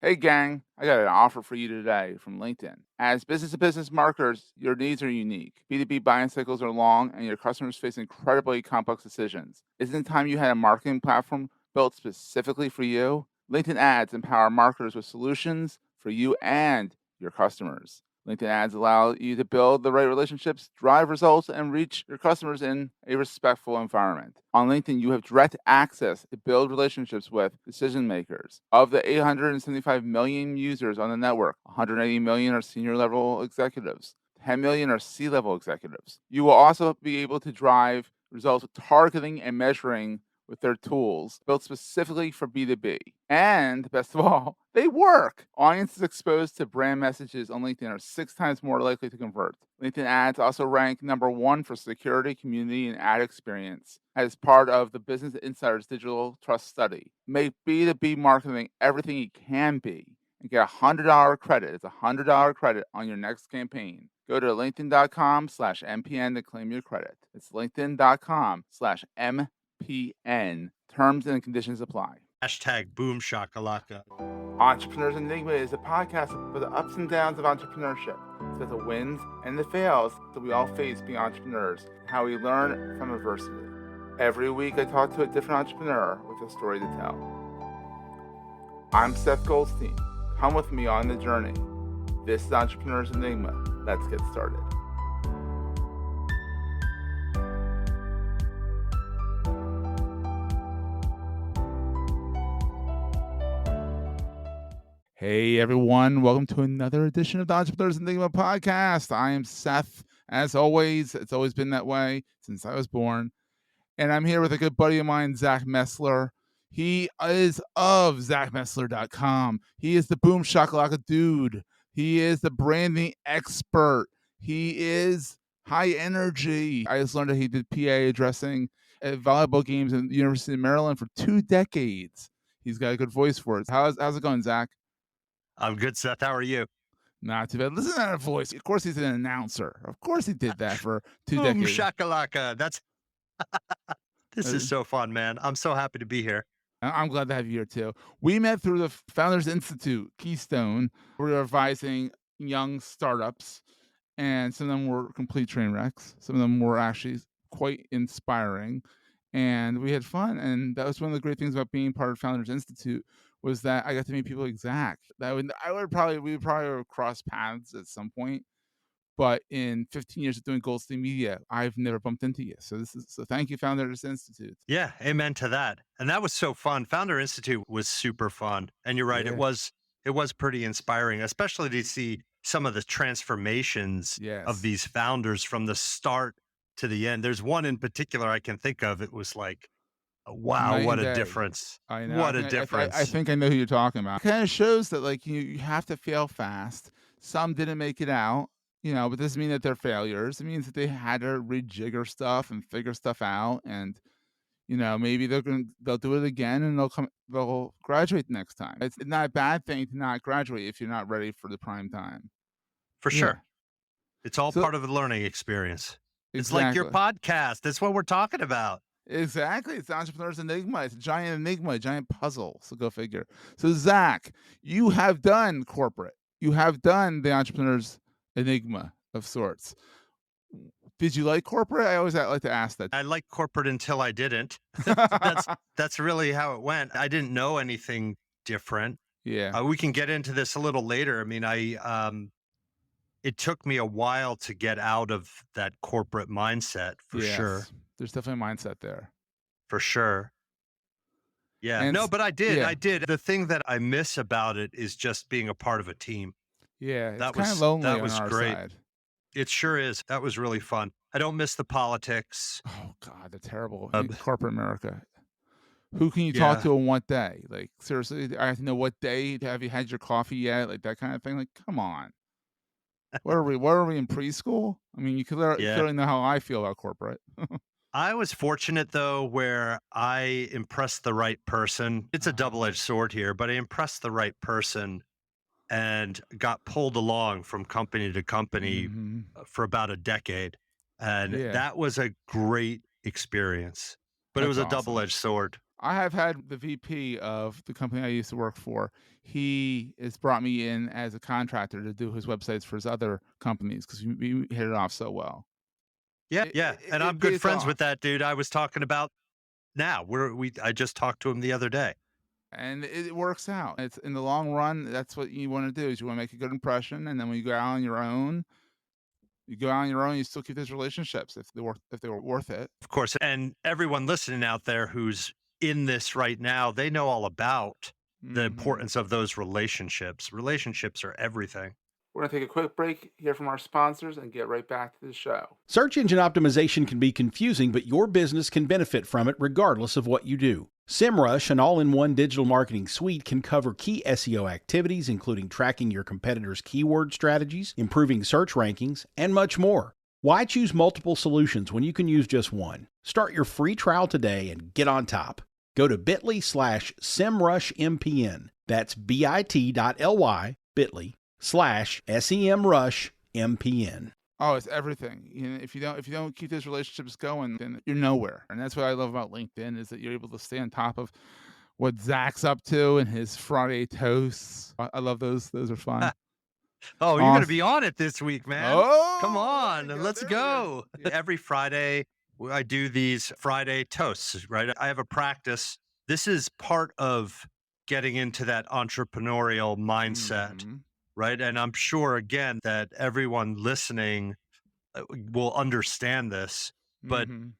Hey gang, I got an offer for you today from LinkedIn. As business to business marketers, your needs are unique. B2B buying cycles are long and your customers face incredibly complex decisions. Isn't it time you had a marketing platform built specifically for you? LinkedIn ads empower marketers with solutions for you and your customers. LinkedIn ads allow you to build the right relationships, drive results, and reach your customers in a respectful environment. On LinkedIn, you have direct access to build relationships with decision makers. Of the 875 million users on the network, 180 million are senior level executives. 10 million are C-level executives. You will also be able to drive results with targeting and measuring with their tools built specifically for B2B. And best of all, they work. Audiences exposed to brand messages on LinkedIn are 6 times more likely to convert. LinkedIn ads also rank #1 for security, community, and ad experience as part of the Business Insider's Digital Trust Study. Make B2B marketing everything it can be and get a $100 credit. It's a $100 credit on your next campaign. Go to linkedin.com/MPN to claim your credit. It's linkedin.com/MPN. Terms and conditions apply. Hashtag boom shakalaka. Entrepreneurs Enigma is a podcast for the ups and downs of entrepreneurship. It's about the wins and the fails that we all face being entrepreneurs, and how we learn from adversity. Every week I talk to a different entrepreneur with a story to tell. I'm Seth Goldstein. Come with me on the journey. This is Entrepreneurs Enigma. Let's get started. Hey everyone, welcome to another edition of the Entrepreneurs Enigma podcast. I am Seth. As always, it's always been that way since I was born. And I'm here with a good buddy of mine, Zach Messler. He is of ZachMessler.com. He is the Boom Shakalaka dude. He is the branding expert. He is high energy. I just learned that he did PA addressing at volleyball games at the University of Maryland for 2 decades. He's got a good voice for it. How's it going, Zach? I'm good, Seth. How are you? Not too bad. Listen to that voice. Of course, he's an announcer. Of course, he did that for 2 Boom decades. shakalaka. This is Uh, so fun, man. I'm so happy to be here. I'm glad to have you here too. We met through the Founders Institute, Keystone. We were advising young startups, and some of them were complete train wrecks. Some of them were actually quite inspiring, and we had fun. And that was one of the great things about being part of Founders Institute was that I got to meet people like Zach. We would probably have crossed paths at some point, but in 15 years of doing Goldstein Media, I've never bumped into you. So thank you, Founders Institute. Yeah, amen to that. And that was so fun. Founder Institute was super fun. And you're right, Yeah. it was pretty inspiring, especially to see some of the transformations of Yes. these founders from the start to the end. There's one in particular I can think of. It was like, wow, Night what and a day. difference. I know. What a I difference. think I know who you're talking about. It kind of shows that like you have to fail fast. Some didn't make it out, but doesn't mean that they're failures. It means that they had to rejigger stuff and figure stuff out, and maybe they'll do it again and they'll graduate next time. It's not a bad thing to not graduate if you're not ready for the prime time. For Yeah. sure. It's all So part of the learning experience. It's like your exactly. podcast. That's what we're talking about. Exactly. It's the entrepreneur's enigma. It's a giant enigma, a giant puzzle. So go figure. So Zach, you have done corporate. You have done the entrepreneur's enigma of sorts. Did you like corporate? I always like to ask that. I liked corporate until I didn't. That's that's really how it went. I didn't know anything different. Yeah. We can get into this a little later. I mean, it took me a while to get out of that corporate mindset for sure. Yes. There's definitely a mindset there. For sure. Yeah. And No, but I did. yeah. I did. The thing that I miss about it is just being a part of a team. Yeah. It's That kind of was lonely that on was our great. side. It sure is. That was really fun. I don't miss the politics. Oh God, they're terrible. Uh, Corporate America. Who can you talk yeah. to on what day? Like seriously, I have to know what day. Have you had your coffee yet? Like that kind of thing. Like, come on. What are we? What are we in preschool? I mean, you Yeah. clearly know how I feel about corporate. I was fortunate though, where I impressed the right person. It's a Ah, double-edged sword here, but I impressed the right person and got pulled along from company to company mhm. for about a decade. And Yeah, that was a great experience, but it that's was a awesome. double-edged sword. I have had the VP of the company I used to work for. He has brought me in as a contractor to do his websites for his other companies because we hit it off so well. Yeah, It, yeah, it, and I'm it good pays friends with off. that dude I was talking about now. I just talked to him the other day. And it works out. It's in the long run, that's what you wanna do is you wanna make a good impression, and then when you go out on your own, you still keep those relationships if they were worth it. Of course, and everyone listening out there who's in this right now, they know all about the Mhm. importance of those relationships. Relationships are everything. We're gonna take a quick break, hear from our sponsors, and get right back to the show. Search engine optimization can be confusing, but your business can benefit from it regardless of what you do. SEMrush, an all-in-one digital marketing suite, can cover key SEO activities, including tracking your competitors' keyword strategies, improving search rankings, and much more. Why choose multiple solutions when you can use just one? Start your free trial today and get on top. Go to bit.ly/SEMrushMPN. That's bit.ly, bit.ly/SEMrushMPN. Oh, it's everything. If you don't keep those relationships going, then you're nowhere. And that's what I love about LinkedIn is that you're able to stay on top of what Zach's up to and his Friday toasts. I love those. Those are fun. Oh, you're going to be Awesome. on it this week, man. Come Oh, there on, we go. let's There we go. go. Yeah. Every Friday, I do these Friday toasts, right? I have a practice. This is part of getting into that entrepreneurial mindset, Mhm. right? And I'm sure, again, that everyone listening will understand this. But Mhm.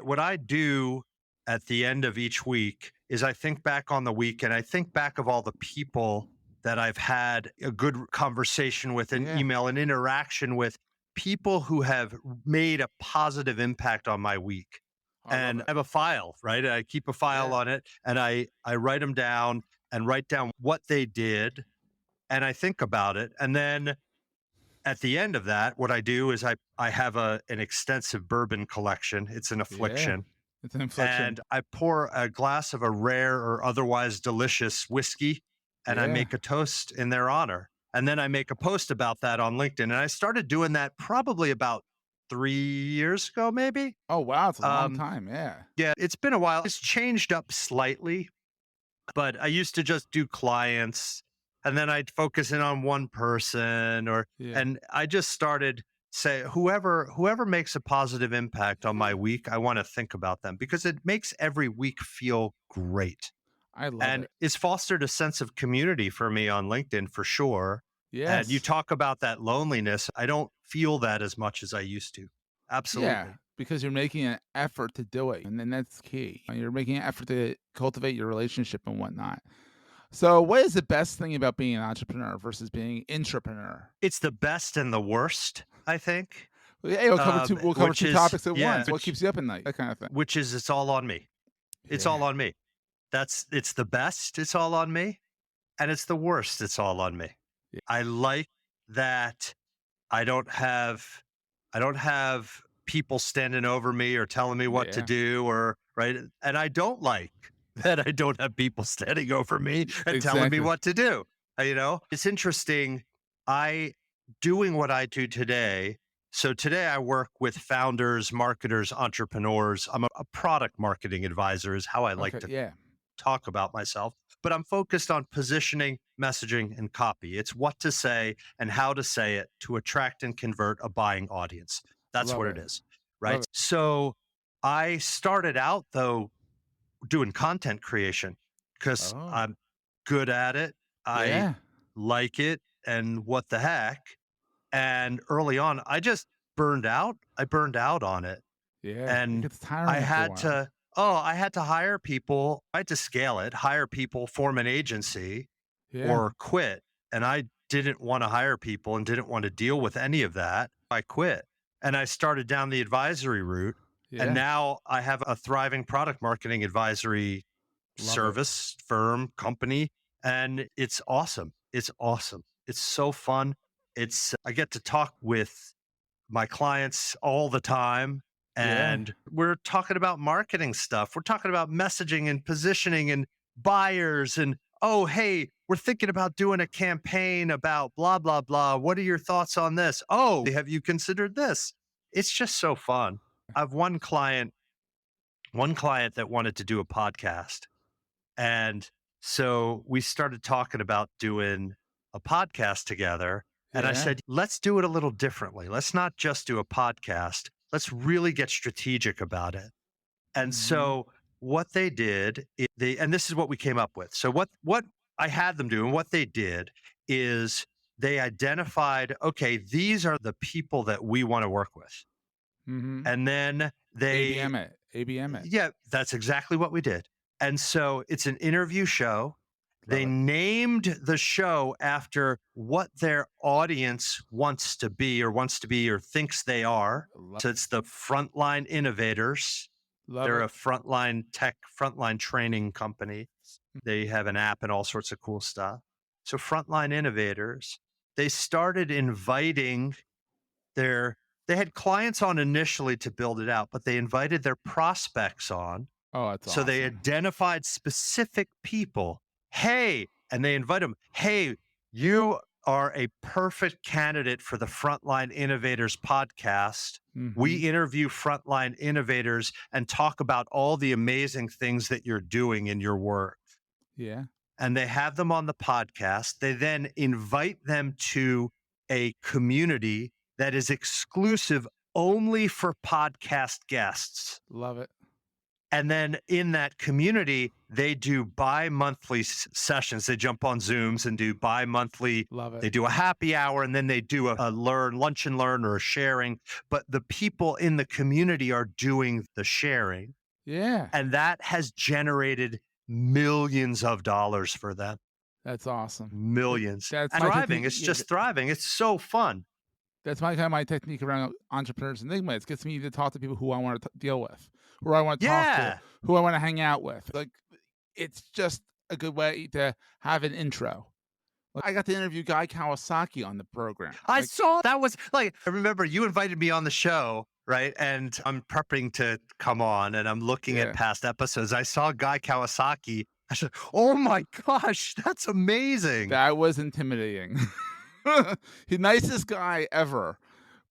what I do at the end of each week is I think back on the week and I think back of all the people that I've had a good conversation with, an Yeah. email, an interaction with, people who have made a positive impact on my week. I love And it. I have a file, right? I keep a file Yeah. on it and I write them down and write down what they did and I think about it. And then at the end of that, what I do is I have an extensive bourbon collection. It's an Yeah. affliction, It's an inflection. and I pour a glass of a rare or otherwise delicious whiskey, and I Yeah. make a toast in their honor. And then I make a post about that on LinkedIn. And I started doing that probably about 3 years ago, maybe. Oh, wow, it's a long Um, time, yeah. yeah, it's been a while. It's changed up slightly, but I used to just do clients and then I'd focus in on one person Yeah. and I just started say whoever makes a positive impact on my Yeah. week, I want to think about them because it makes every week feel great. I love And it. it's fostered a sense of community for me on LinkedIn for sure. And you Yes. talk about that loneliness. I don't feel that as much as I used to. Yeah, Absolutely. because you're making an effort to do it, and then that's key. You're making an effort to cultivate your relationship and whatnot. So, what is the best thing about being an entrepreneur versus being intrapreneur? It's the best and the worst, I think. Well, yeah, we'll cover Which 2 is topics at yeah, once. What keeps you up at night? That kinda thing. which is it's all on me. It's Yeah. all on me. It's the best, it's all on me, and it's the worst, it's all on me. Yeah. I like that I don't have I don't have people standing over me or telling me what to Yeah. do or right, and I don't like that I don't have people standing over me and telling me Exactly. what to do. It's interesting. I doing what I do today. So today I work with founders, marketers, entrepreneurs. I'm a product marketing advisor is how I like Okay, to yeah. talk about myself, but I'm focused on positioning, messaging, and copy. It's what to say and how to say it to attract and convert a buying audience. That's Love what it it. is. Love Right. it. So I started out though doing content creation because Oh. I'm good at it. I Yeah. like it. And what the heck? And early on, I just burned out. I burned out on it Yeah. It and gets tiring I after a had while. I had to hire people. I had to scale it, hire people, form an agency Yeah. or quit. And I didn't want to hire people and didn't want to deal with any of that. I quit and I started down the advisory route. And Yeah. now I have a thriving product marketing advisory Love it. service, firm, company. And it's awesome. It's awesome. It's so fun. I get to talk with my clients all the time. Yeah. And we're talking about marketing stuff. We're talking about messaging and positioning and buyers. And, oh, hey, we're thinking about doing a campaign about blah, blah, blah. What are your thoughts on this? Oh, have you considered this? It's just so fun. I've one client one client that wanted to do a podcast. And so we started talking about doing a podcast together. And I Yeah. said, let's do it a little differently. Let's not just do a podcast. Let's really get strategic about it. And Mhm. so what they did, and this is what we came up with. So what I had them do and what they did is they identified, okay, these are the people that we want to work with. Mhm. And then they ABM it. ABM it. yeah, that's exactly what we did. And so it's an interview show. Love They it. named the show after what their audience wants to be or thinks they are. Love So it's the Frontline Innovators. love They're it. a frontline tech, frontline training company. They have an app and all sorts of cool stuff. So Frontline Innovators, they started inviting their they had clients on initially to build it out, but they invited their prospects on. Oh, that's So they awesome. identified specific people. Hey, and they invite them, hey, you are a perfect candidate for the Frontline Innovators podcast. Mhm. We interview frontline innovators and talk about all the amazing things that you're doing in your work. Yeah. And they have them on the podcast. They then invite them to a community that is exclusive only for podcast guests. Love it. And then in that community, they do bi-monthly sessions. They jump on Zooms and do bi-monthly. Love They it. do a happy hour and then they do a lunch and learn or a sharing. But the people in the community are doing the sharing. Yeah. And that has generated millions of dollars for them. That's awesome. Millions. That's And my thriving. technique. It's Yeah, just thriving. It's so fun. that's my technique around entrepreneurs Enigma. It gets me to talk to people who I want to deal with, who I want to talk to, Yeah. who I want to hang out with. Like, it's just a good way to have an intro. Like, I got to interview Guy Kawasaki on the program. I Like, saw that was like, I remember you invited me on the show, right? And I'm prepping to come on and I'm looking yeah, at past episodes. I saw Guy Kawasaki. I said, oh my gosh, that's amazing. that was intimidating. He's nicest guy ever.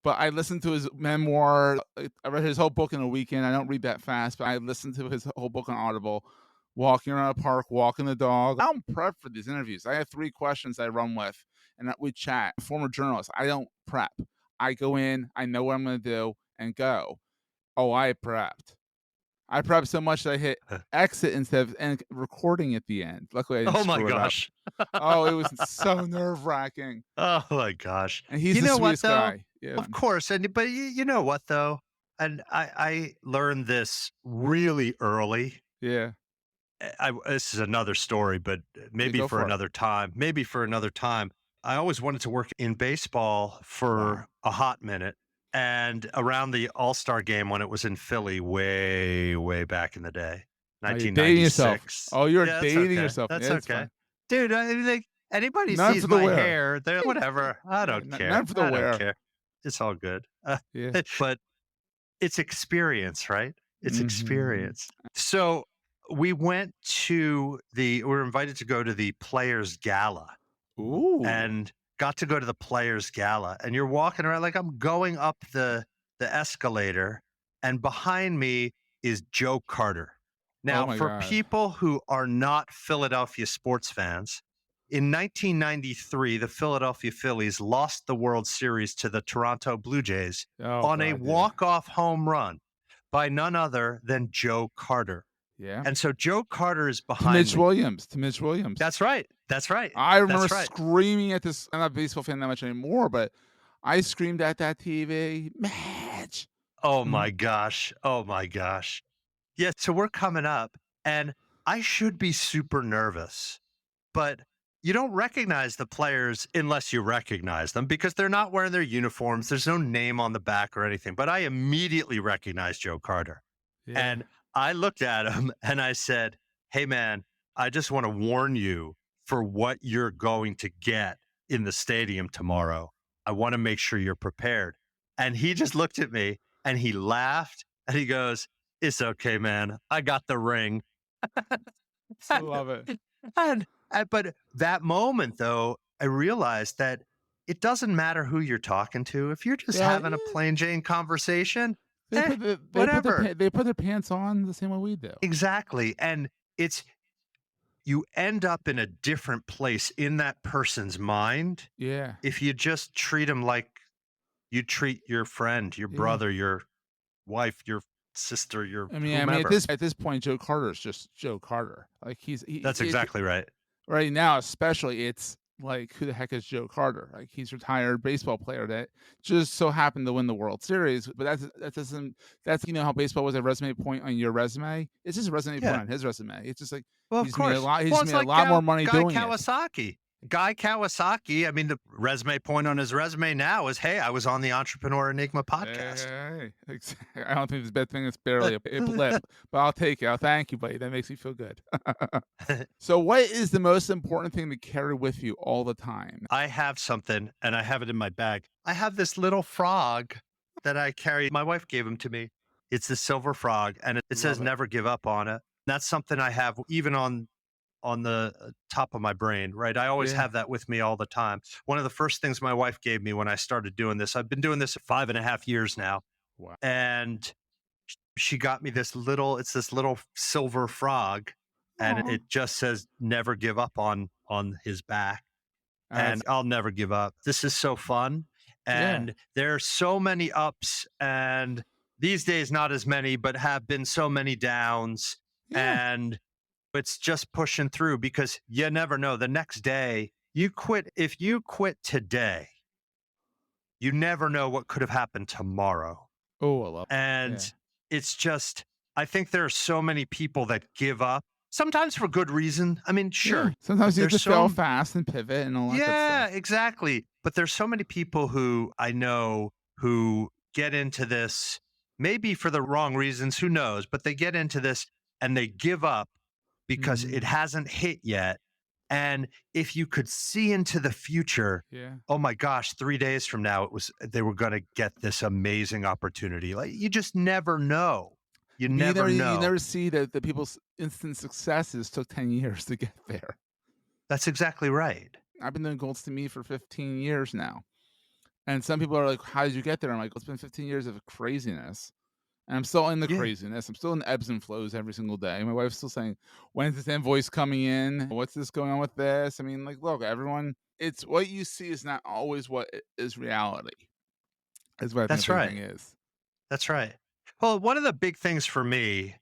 But I listened to his memoir. I read his whole book in a weekend. I don't read that fast, but I listened to his whole book on Audible. Walking around a park, walking the dog. I'm prepped for these interviews. I have 3 questions I run with, and we chat. Former journalist. I don't prep. I go in. I know what I'm going to do, and go. Oh, I prepped. I prepped so much that I hit exit instead of and recording at the end. Luckily, I didn't Oh my screw it up. gosh. Oh, it was so nerve wracking. Oh my gosh. And he's You the know what sweetest though? guy. Yeah. Of course. But you know what though? And I learned this really early. Yeah. This is another story, but maybe go for for it. another time. Maybe for another time. I always wanted to work in baseball for a hot minute. And around the All-Star game when it was in Philly, way, way back in the day, Oh, you're dating yourself. 1996. Oh, you're Yeah, that's dating okay. yourself. That's Yeah, it's okay. fine. Dude, I think anybody None sees for the my wear. hair, they're whatever. I Yeah, don't care. none for the I wear. don't care. It's all good. Yeah. But it's experience, right? It's Mhm. experience. So we were invited to go to the Players Gala Ooh. and got to go to the Players Gala. And you're walking around like I'm going up the escalator, and behind me is Joe Carter. Now, my for God. people who are not Philadelphia sports fans, in 1993, the Philadelphia Phillies lost the World Series to the Toronto Blue Jays Oh, on a God, walk-off home run by none other than Joe Carter. Yeah. And so Joe Carter is To behind Mitch me. Williams. To Mitch Williams. That's right. That's right. I remember That's right. screaming at this. I'm not a baseball fan that much anymore, but I screamed at that TV. Mitch. Oh my gosh. Oh my gosh. Yeah. So we're coming up and I should be super nervous, but you don't recognize the players unless you recognize them because they're not wearing their uniforms. There's no name on the back or anything, but I immediately recognized Joe Carter. Yeah. And I looked at him and I said, hey man, I just want to warn you for what you're going to get in the stadium tomorrow. I want to make sure you're prepared. And he just looked at me and he laughed and he goes, it's okay, man. I got the ring. I love it. But that moment, though, I realized that it doesn't matter who you're talking to. If you're just Yeah, having a plain Jane conversation, Whatever. they put their pants on the same way we do. Exactly. And it's, you end up in a different place in that person's mind Yeah, if you just treat them like you treat your friend, your yeah. brother, your wife, your sister, your At whomever. this point, Joe Carter is just Joe Carter. Like That's it, exactly right. right now, especially, it's like, who the heck is Joe Carter? Like, he's a retired baseball player that just so happened to win the World Series. But that doesn't that's how baseball was a resume point on your resume. It's just a resume point Yeah. on his resume. It's just like Well, of course. he Well, just it's made a like lot more money Guy doing it. Kawasaki. Guy Kawasaki, I mean, the resume point on his resume now is, hey, I was on the Entrepreneur Enigma podcast. I don't think this bad thing is barely a blip, but I'll take it. I'll thank you, buddy. That makes me feel good. So, what is the most important thing to carry with you all the time? I have something, and I have it in my bag. I have this little frog that I carry. My wife gave him to me. It's the silver frog, and it says Love it. never give up on it. That's something I have even on the top of my brain, right? I always Yeah. have that with me all the time. One of the first things my wife gave me when I started doing this, I've been doing this for 5.5 years now. Wow. And she got me it's this little silver frog, and Aw. it just says never give up on his back. That's And I'll never give up. This is so fun. yeah. And there are so many ups, and these days not as many, but have been so many downs. Yeah. And it's just pushing through, because you never know. The next day you quit. If you quit today, you never know what could have happened tomorrow. Oh, I love yeah. And it's just, I think there are so many people that give up, sometimes for good reason. I mean, Yeah. sure. Sometimes you have to There's fail so, fast and pivot and all that good yeah, stuff. exactly. But there's so many people who I know who get into this, maybe for the wrong reasons, who knows, but they get into this and they give up because it Mhm. hasn't hit yet. And if you could see into the future, Yeah. oh my gosh, 3 days from now, they were going to get this amazing opportunity. Like, you just never know. You never You know. never see that the people's instant successes took 10 years to get there. That's exactly right. I've been doing Golds to Me for 15 years now. And some people are like, "How did you get there?" I'm like, "It's been 15 years of craziness." And I'm still in the Yeah, craziness. I'm still in the ebbs and flows every single day. My wife's still saying, "When's this invoice coming in? What's this going on with this?" I mean, like, look, everyone, it's what you see is not always what is reality, is what I think that's the big thing right. is. That's right. Well, one of the big things for me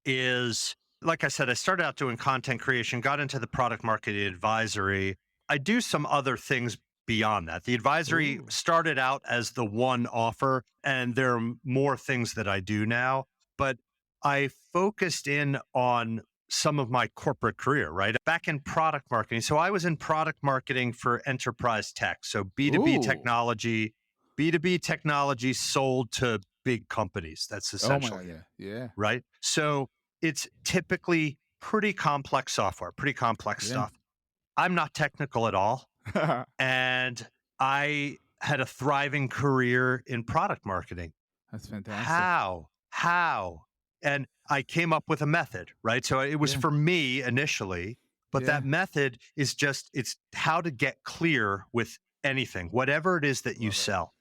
is, like I said, I started out doing content creation, got into the product marketing advisory. I do some other things beyond that. The advisory Ooh. started out as the one offer, and there are more things that I do now, but I focused in on some of my corporate career, right? Back in product marketing. So I was in product marketing for enterprise tech. So Ooh. B2B technology sold to big companies. That's Oh my essentially God. it, Yeah. right? So it's typically pretty complex software, pretty complex Yeah. stuff. I'm not technical at all. Yeah. And I had a thriving career in product marketing. That's fantastic. How? And I came up with a method, right? So it was Yeah. for me initially, but Yeah. that method is just, it's how to get clear with anything, whatever it is that you Love it. sell.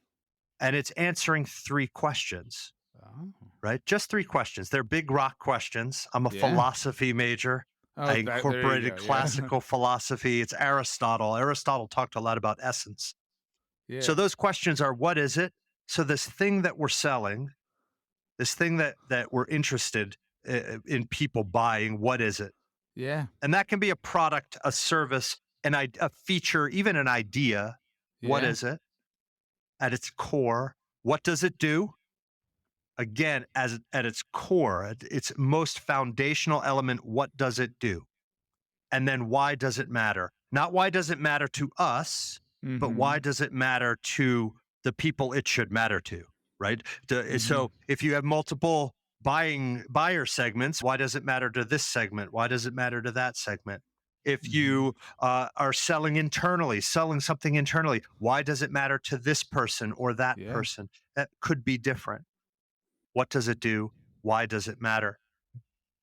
And it's answering 3 questions, Oh. right? Just 3 questions. They're big rock questions. I'm a Yeah. philosophy major. I Oh, there you incorporated go. Yeah. classical philosophy. It's Aristotle. Aristotle talked a lot about essence. So Yeah. those questions are, what is it? So this thing that we're selling, this thing that we're interested in people buying, what is it? Yeah. And that can be a product, a service, a feature, even an idea. What Yeah. is it? At its core, what does it do? Again, at its core, at its most foundational element, what does it do? And then why does it matter? Not why does it matter to us, but why Mhm. does it matter to the people it should matter to, right? Mhm. So if you have multiple buyer segments, why does it matter to this segment? Why does it matter to that segment? If Mhm. you are selling something internally, why does it matter to this person or that Yeah. person? That could be different. What does it do? Why does it matter?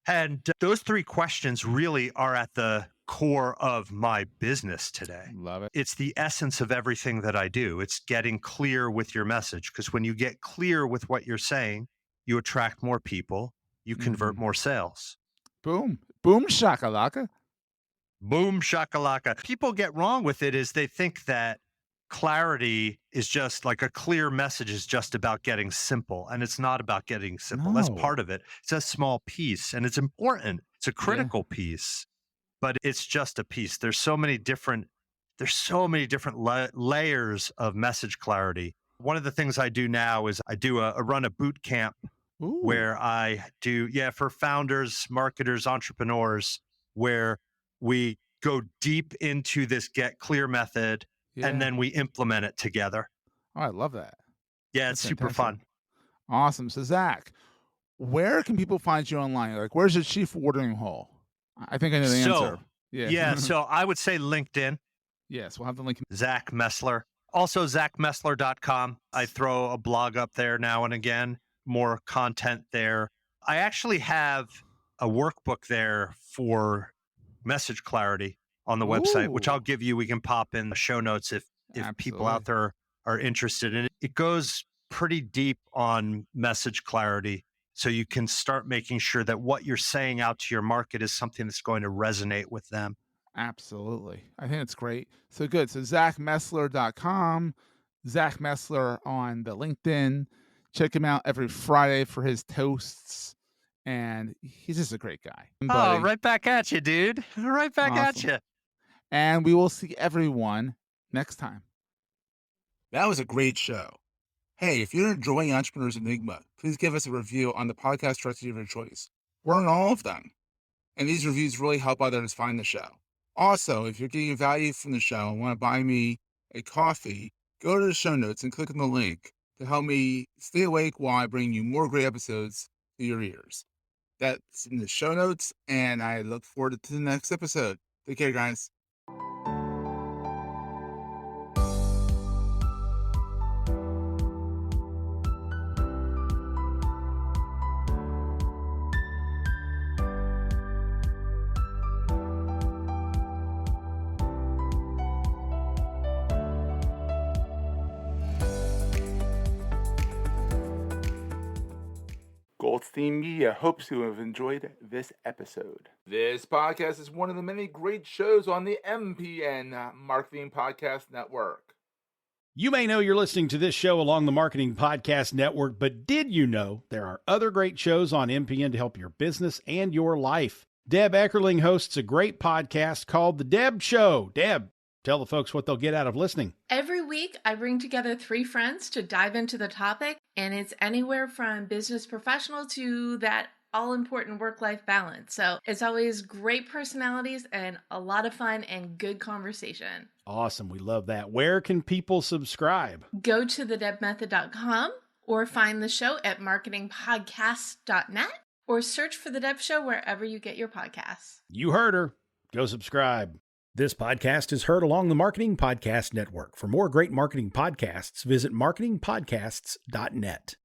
And those 3 questions really are at the core of my business today. Love it. It's the essence of everything that I do. It's getting clear with your message, because when you get clear with what you're saying, you attract more people, you convert more sales. Boom. Boom shakalaka. Boom shakalaka. People get wrong with it is they think that clarity is just like a clear message is just about getting simple. And it's not about getting simple. That's No. part of it. It's a small piece and it's important. It's a Yeah. critical piece, but it's just a piece. There's so many different layers of message clarity. One of the things I do now is I run a boot camp Ooh. where I do, for founders, marketers, entrepreneurs, where we go deep into this get clear method and Yeah. then we implement it together. Oh, I love that. Yeah, That's it's super fantastic. fun. Awesome. So, Zach, where can people find you online? Like, where's your chief watering hole? I think I know the answer. So, Yeah. so I would say LinkedIn, Yes, we'll have the link. Zach Messler. Also, ZachMessler.com. I throw a blog up there now and again, more content there. I actually have a workbook there for message clarity on the website, which I'll Ooh. give you. We can pop in the show notes if people Absolutely. out there are interested in it. It goes pretty deep on message clarity. So you can start making sure that what you're saying out to your market is something that's going to resonate with them. Absolutely. I think it's great. So good. So ZachMessler.com, Zach Messler on the LinkedIn. Check him out every Friday for his toasts. And he's just a great guy. Oh, Buddy. right back at you, dude. Right back at Awesome. you. And we will see everyone next time. That was a great show. Hey, if you're enjoying Entrepreneurs Enigma, please give us a review on the podcast directory of your choice. We're on all of them. And these reviews really help others find the show. Also, if you're getting value from the show and want to buy me a coffee, go to the show notes and click on the link to help me stay awake while I bring you more great episodes to your ears. That's in the show notes, and I look forward to the next episode. Take care, guys. Goldstein Media hopes you have enjoyed this episode. This podcast is one of the many great shows on the MPN Marketing Podcast Network. You may know you're listening to this show along the Marketing Podcast Network, but did you know there are other great shows on MPN to help your business and your life? Deb Eckerling hosts a great podcast called The Deb Show. Deb, tell the folks what they'll get out of listening. Every week, I bring together 3 friends to dive into the topic, and it's anywhere from business professional to that all-important work-life balance. So it's always great personalities and a lot of fun and good conversation. Awesome. We love that. Where can people subscribe? Go to thedebmethod.com or find the show at marketingpodcast.net or search for The Deb Show wherever you get your podcasts. You heard her. Go subscribe. This podcast is heard along the Marketing Podcast Network. For more great marketing podcasts, visit marketingpodcasts.net.